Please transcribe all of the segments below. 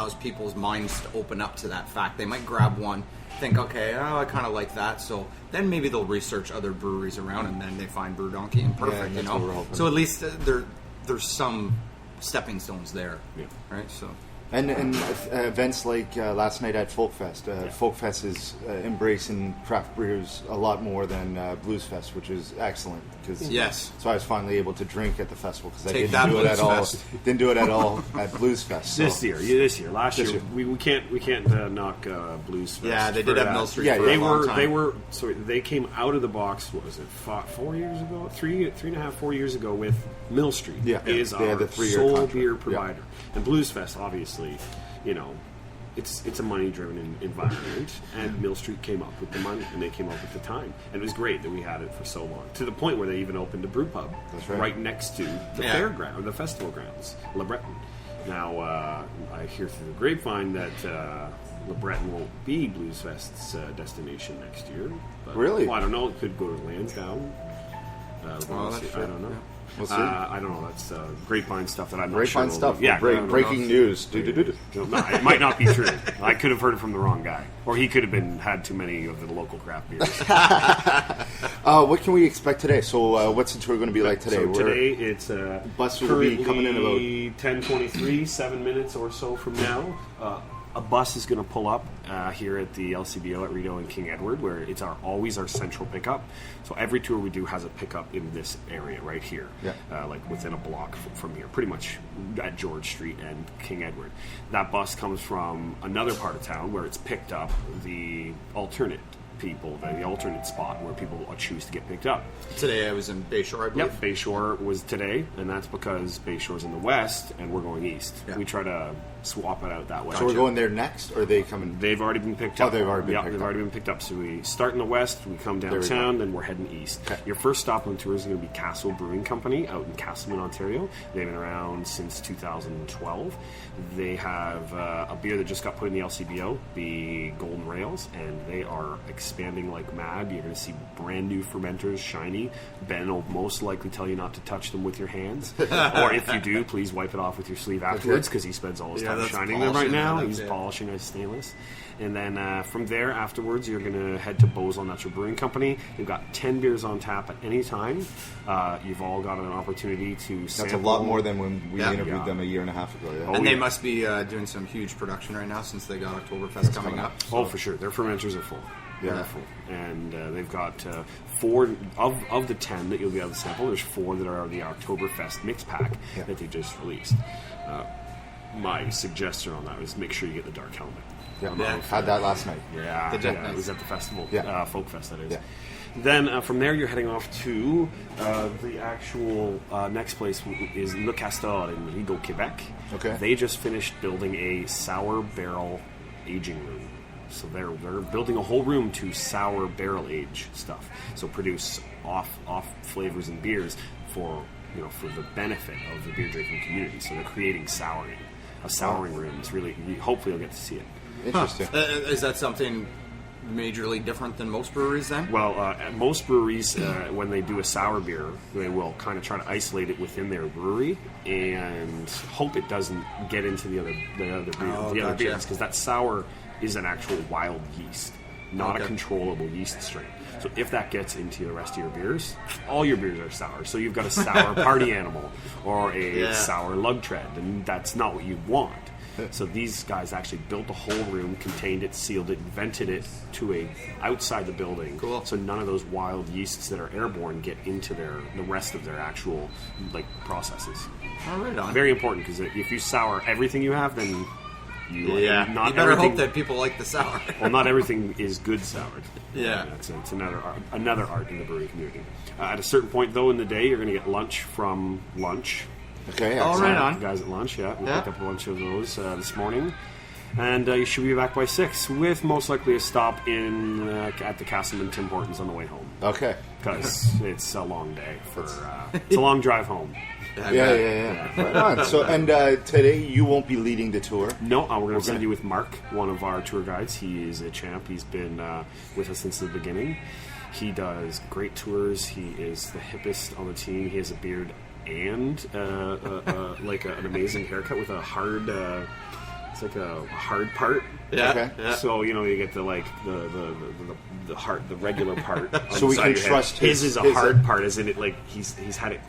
allows people's minds to open up to that fact. They might grab one, think, okay, I kind of like that. So then maybe they'll research other breweries around, and then they find Brew Donkey, and perfect, that's what we're hoping. So at least there's some stepping stones there, right? So. And events like last night at Folk Fest. Folk Fest is embracing craft brewers a lot more than Blues Fest, which is excellent. So I was finally able to drink at the festival because I didn't do it at all. Didn't do it at all at Blues Fest. So. This year, last year, we can't knock Blues Fest. Yeah, they did have Mill Street. For a long time. They came out of the box. What was it? 4 years ago? 3.5, 4 years ago with Mill Street. Is our sole beer provider. And Blues Fest, obviously, it's a money-driven environment, and Mill Street came up with the money, and they came up with the time. And it was great that we had it for so long, to the point where they even opened a brew pub right next to the fairground, the festival grounds, Le Breton. Now, I hear through the grapevine that Le Breton won't be Blues Fest's destination next year. But, really? Well, I don't know. It could go to Lansdowne. I don't know. We'll see. I don't know. That's grapevine stuff that I'm not grapevine sure. stuff. Yeah, breaking news. No, it might not be true. I could have heard it from the wrong guy, or he could have had too many of the local craft beers. What can we expect today? So, what's the tour going to be like today? So today, it's bus will be coming in about 10:23, 7 minutes or so from now. A bus is going to pull up here at the LCBO at Rideau and King Edward, where it's always our central pickup. So every tour we do has a pickup in this area right here, like within a block from here, pretty much at George Street and King Edward. That bus comes from another part of town where it's picked up the alternate people, the alternate spot where people choose to get picked up. Today I was in Bayshore, I believe. Yep, Bayshore was today, and that's because Bayshore's in the west and we're going east. Yeah. We try to swap it out that way. So we're going there next, or are they coming? They've already been picked up. They've already been picked up. So we start in the west, we come downtown, then we're heading east. Okay. Your first stop on the tour is going to be Castle Brewing Company out in Castleman, Ontario. They've been around since 2012. They have a beer that just got put in the LCBO, the Golden Rails, and they are expanding like mad. You're going to see brand new fermenters, shiny. Ben will most likely tell you not to touch them with your hands, or if you do, please wipe it off with your sleeve afterwards, because he spends all his time shining them right now. He's polishing a stainless. And then from there, afterwards, you're going to head to Beau's Natural Brewing Company. They've got 10 beers on tap at any time. You've all got an opportunity to sample. That's a lot more than when we interviewed them a year and a half ago. Yeah. And they must be doing some huge production right now since they got Oktoberfest coming up. So. Oh, for sure. Their fermenters are full. They're full. And they've got 4 of the 10 that you'll be able to sample. There's 4 that are the Oktoberfest mix pack that they just released. My suggestion on that is make sure you get the dark helmet. Yeah, had that last night. Yeah, it was at the festival, Folk Fest, that is. Yeah. Then from there, you're heading off to the actual next place is Le Castor in Rideau, Quebec. Okay. They just finished building a sour barrel aging room. So they're building a whole room to sour barrel age stuff. So produce off flavors and beers for the benefit of the beer drinking community. So they're creating a souring room. It's really, hopefully you'll get to see it. Interesting. Is that something majorly different than most breweries then? Well, at most breweries, when they do a sour beer, they will kind of try to isolate it within their brewery and hope it doesn't get into the other beers, because that sour is an actual wild yeast, not a controllable yeast strain. So if that gets into the rest of your beers, all your beers are sour. So you've got a sour party animal or a sour lug tread, and that's not what you want. So these guys actually built a whole room, contained it, sealed it, vented it to outside the building. Cool. So none of those wild yeasts that are airborne get into the rest of their actual processes. Oh, right on. Very important, because if you sour everything you have, then you better hope that people like the sour. Well, not everything is good soured. Yeah. It's another art in the brewing community. At a certain point, though, in the day, you're going to get lunch from lunch. Okay, all right on. Guys at lunch, we picked up a bunch of those this morning. And you should be back by 6, with most likely a stop at the Castleman Tim Hortons on the way home. Okay. Because it's a long day it's a long drive home. Yeah. Right on. So, and today you won't be leading the tour. No, we're going to send you with Mark, one of our tour guides. He is a champ. He's been with us since the beginning. He does great tours. He is the hippest on the team. He has a beard and an amazing haircut with a hard It's like a hard part. Yeah. Okay. Yeah. So you get the regular part. So we can trust his is a hard part, as in it like he's had it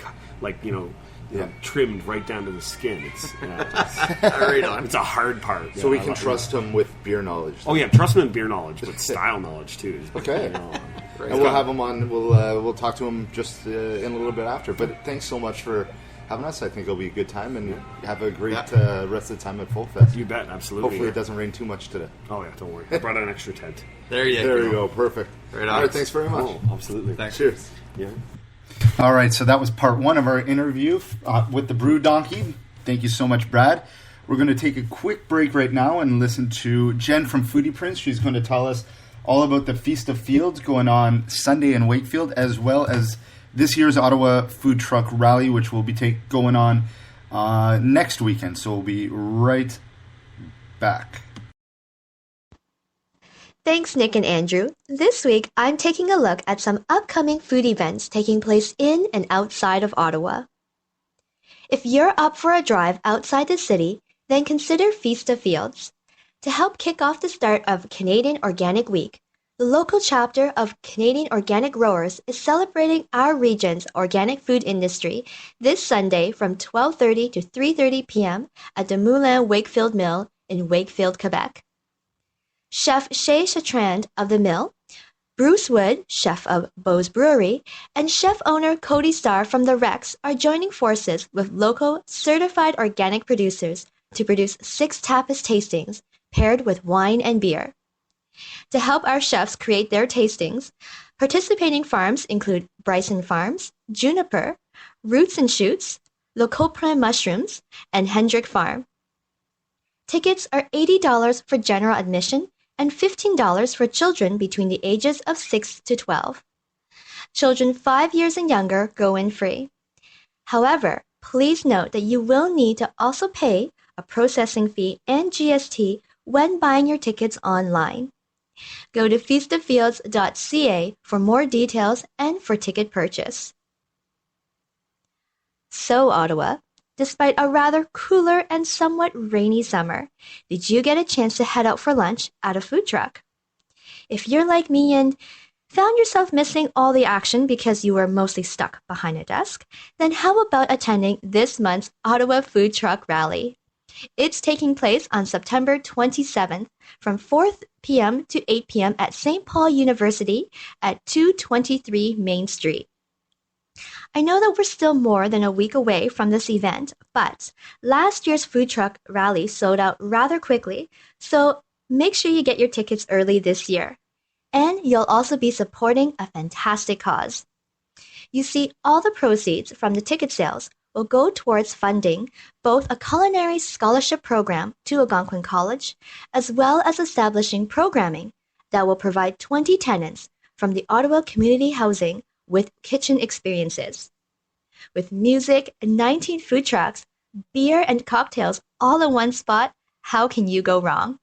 trimmed right down to the skin. It's right on. It's a hard part. So we can trust him with beer knowledge. Oh yeah, trust him in beer knowledge, but style knowledge too. Okay. And we'll have him on. We'll talk to him just in a little bit after. But thanks so much for having us. I think it'll be a good time, and have a great rest of the time at Folk Fest. You bet, absolutely. Hopefully it doesn't rain too much today. Oh yeah, don't worry. I brought an extra tent. There you go. Perfect. Right on. All right, thanks very much. Oh, absolutely. Thanks. Cheers. Yeah. All right, so that was part one of our interview with the Brew Donkey. Thank you so much, Brad. We're going to take a quick break right now and listen to Jen from Foodie Prince. She's going to tell us all about the Feast of Fields going on Sunday in Wakefield, as well as this year's Ottawa Food Truck Rally, which will be going on next weekend. So we'll be right back. Thanks, Nick and Andrew. This week, I'm taking a look at some upcoming food events taking place in and outside of Ottawa. If you're up for a drive outside the city, then consider Feast of Fields. To help kick off the start of Canadian Organic Week, the local chapter of Canadian Organic Growers is celebrating our region's organic food industry this Sunday from 12:30 to 3:30 p.m. at the Moulin Wakefield Mill in Wakefield, Quebec. Chef Shay Chatrand of the mill, Bruce Wood, chef of Beau's Brewery, and chef owner Cody Starr from the Rex are joining forces with local certified organic producers to produce 6 tapas tastings paired with wine and beer. To help our chefs create their tastings, participating farms include Bryson Farms, Juniper, Roots and Shoots, Le Couprin Mushrooms, and Hendrick Farm. Tickets are $80 for general admission and $15 for children between the ages of 6 to 12. Children 5 years and younger go in free. However, please note that you will need to also pay a processing fee and GST when buying your tickets online. Go to feastoffields.ca for more details and for ticket purchase. So, Ottawa, despite a rather cooler and somewhat rainy summer, did you get a chance to head out for lunch at a food truck? If you're like me and found yourself missing all the action because you were mostly stuck behind a desk, then how about attending this month's Ottawa Food Truck Rally? It's taking place on September 27th from 4 p.m. to 8 p.m. at St. Paul University at 223 Main Street. I know that we're still more than a week away from this event, but last year's food truck rally sold out rather quickly, so make sure you get your tickets early this year. And you'll also be supporting a fantastic cause. You see, all the proceeds from the ticket sales will go towards funding both a culinary scholarship program to Algonquin College, as well as establishing programming that will provide 20 tenants from the Ottawa Community Housing with kitchen experiences. With music, 19 food trucks, beer, and cocktails all in one spot, how can you go wrong?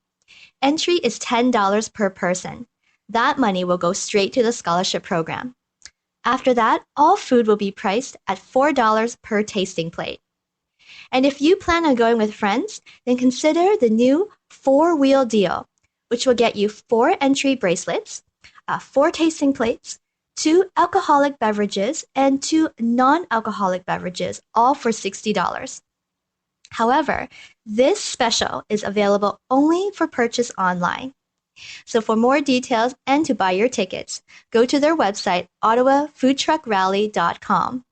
Entry is $10 per person. That money will go straight to the scholarship program. After that, all food will be priced at $4 per tasting plate. And if you plan on going with friends, then consider the new 4-wheel deal, which will get you 4 entry bracelets, 4 tasting plates, 2 alcoholic beverages, and 2 non-alcoholic beverages, all for $60. However, this special is available only for purchase online. So for more details and to buy your tickets, go to their website, ottawafoodtruckrally.com.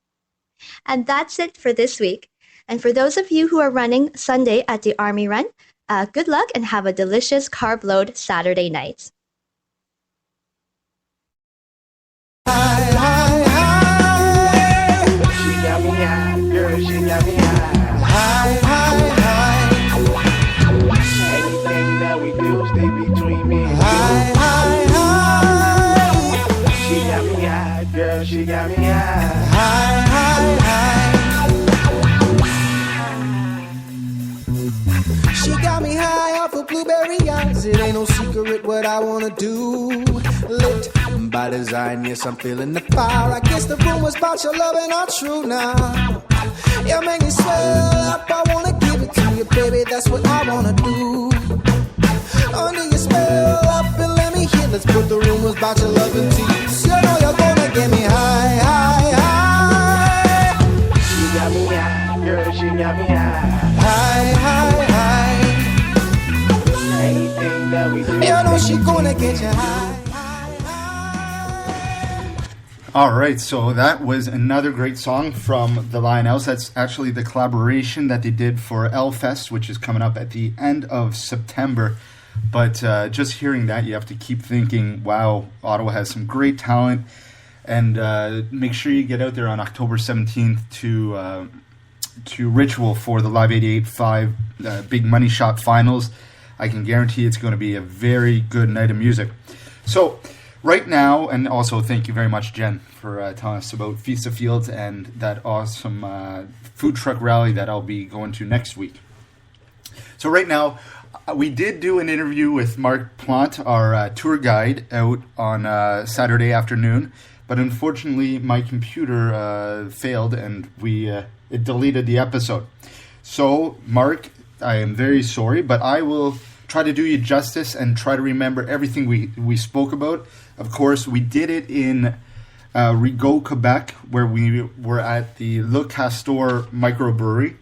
And that's it for this week. And for those of you who are running Sunday at the Army Run, good luck and have a delicious carb load Saturday night. High, high, high. She got me high, girl, she got me high. High, high, high. Anything that we do, stay between me and you. High, high, high. She got me high, girl, she got me high. High, high, high. She got me high off of blueberry eyes. It ain't no secret what I wanna do. Lit by design. Yes, I'm feeling the fire. I guess the rumors about your loving are true now. You make me swell up. I wanna give it to you, baby. That's what I wanna do. Under your spell up and let me hear. Let's put the rumors about your loving to use. You know you're gonna get me high, high, high. She got me high, girl. She got me high. High, high, high. Anything that we do, you know she gonna get you high. All right, so that was another great song from the Lionyls. That's actually the collaboration that they did for L-Fest, which is coming up at the end of September. But just hearing that, you have to keep thinking, wow, Ottawa has some great talent. And make sure you get out there on October 17th to Ritual for the Live 88.5 Big Money Shot Finals. I can guarantee it's going to be a very good night of music. So right now, and also thank you very much, Jen, for telling us about Feast of Fields and that awesome food truck rally that I'll be going to next week. So right now, we did do an interview with Mark Plant, our tour guide, out on Saturday afternoon, but unfortunately my computer failed and it deleted the episode. So Mark, I am very sorry, but I will try to do you justice and try to remember everything we spoke about. Of course, we did it in Rigaud, Quebec, where we were at the Le Castor microbrewery.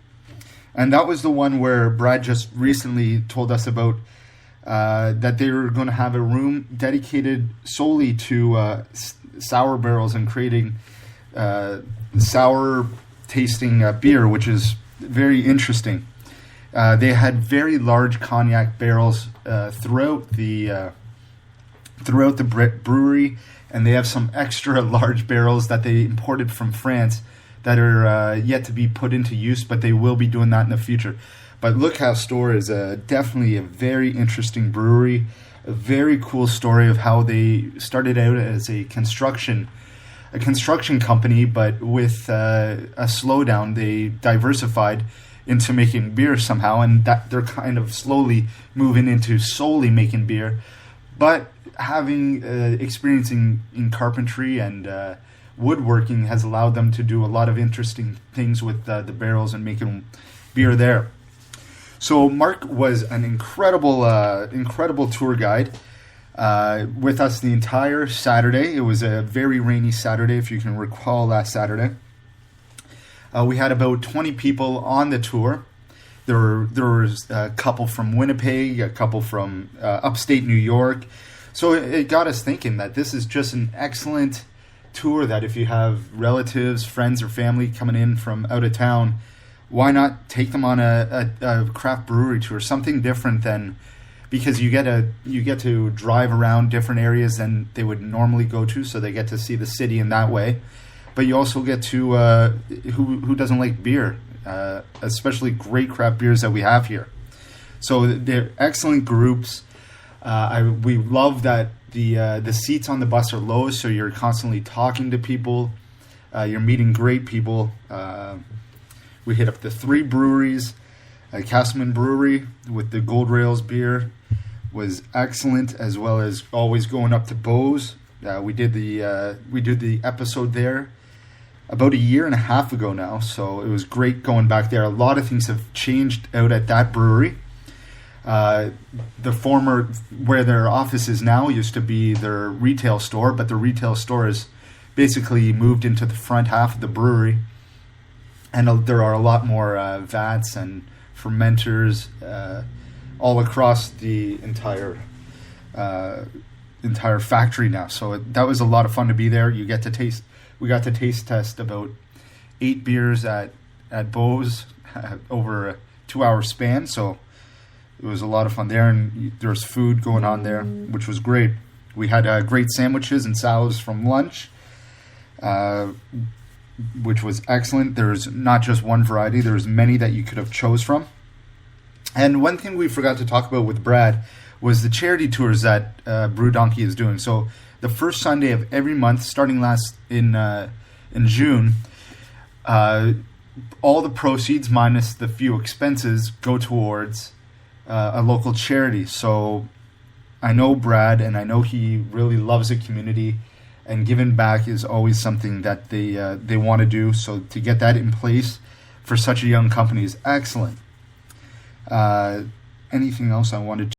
And that was the one where Brad just recently told us about that they were going to have a room dedicated solely to sour barrels and creating sour tasting beer, which is very interesting. They had very large cognac barrels throughout the brewery, and they have some extra large barrels that they imported from France that are yet to be put into use, but they will be doing that in the future. But Le Castor is definitely a very interesting brewery, a very cool story of how they started out as a construction company, but with a slowdown, they diversified into making beer somehow, and that they're kind of slowly moving into solely making beer, but having experience in carpentry and woodworking has allowed them to do a lot of interesting things with the barrels and making beer there. So Mark was an incredible tour guide with us the entire Saturday. It was a very rainy Saturday, if you can recall last Saturday. We had about 20 people on the tour. There was a couple from Winnipeg, a couple from upstate New York. So it got us thinking that this is just an excellent tour that if you have relatives, friends, or family coming in from out of town, why not take them on a craft brewery tour, something different than, because you get to drive around different areas than they would normally go to, so they get to see the city in that way. But you also get to who doesn't like beer, especially great craft beers that we have here. So they're excellent groups. We love that the seats on the bus are low, so you're constantly talking to people. You're meeting great people. We hit up the 3 breweries. Castleman Brewery with the Gold Rails beer was excellent, as well as always going up to Bose. We did the episode there about a year and a half ago now, so it was great going back there. A lot of things have changed out at that brewery. The former, where their office is now, used to be their retail store, but the retail store is basically moved into the front half of the brewery, and there are a lot more vats and fermenters all across the entire factory now. So that was a lot of fun to be there. We got to taste test about 8 beers at Bose over a 2-hour span. So it was a lot of fun there, and there's food going on there, which was great. We had great sandwiches and salads from lunch, which was excellent. There's not just one variety. There's many that you could have chose from. And one thing we forgot to talk about with Brad was the charity tours that Brew Donkey is doing. So the first Sunday of every month, starting in June, all the proceeds minus the few expenses go towards a local charity. So I know Brad, and I know he really loves the community, and giving back is always something that they want to do. So to get that in place for such a young company is excellent. Anything else I wanted to